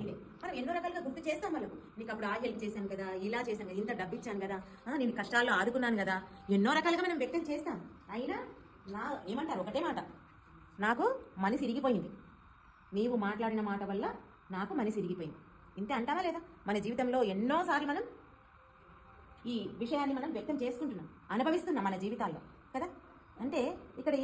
ఇదే మనం ఎన్నో రకాలుగా గుర్తు చేస్తాం వాళ్ళకు. నీకు అప్పుడు ఆ హెల్ప్ చేశాను కదా, ఇలా చేశాను కదా, ఇంత డబ్బు ఇచ్చాను కదా, నేను కష్టాల్లో ఆదుకున్నాను కదా, ఎన్నో రకాలుగా మనం వ్యక్తం చేస్తాం. అయినా ఏమంటారు ఒకటే మాట, నాకు మనసు ఇరిగిపోయింది, నీవు మాట్లాడిన మాట వల్ల నాకు మనసు ఇరిగిపోయింది. ఇంతే అంటావా లేదా? మన జీవితంలో ఎన్నోసార్లు మనం ఈ విషయాన్ని మనం వ్యక్తం చేసుకుంటున్నాం, అనుభవిస్తున్నాం మన జీవితాల్లో కదా. అంటే ఇక్కడ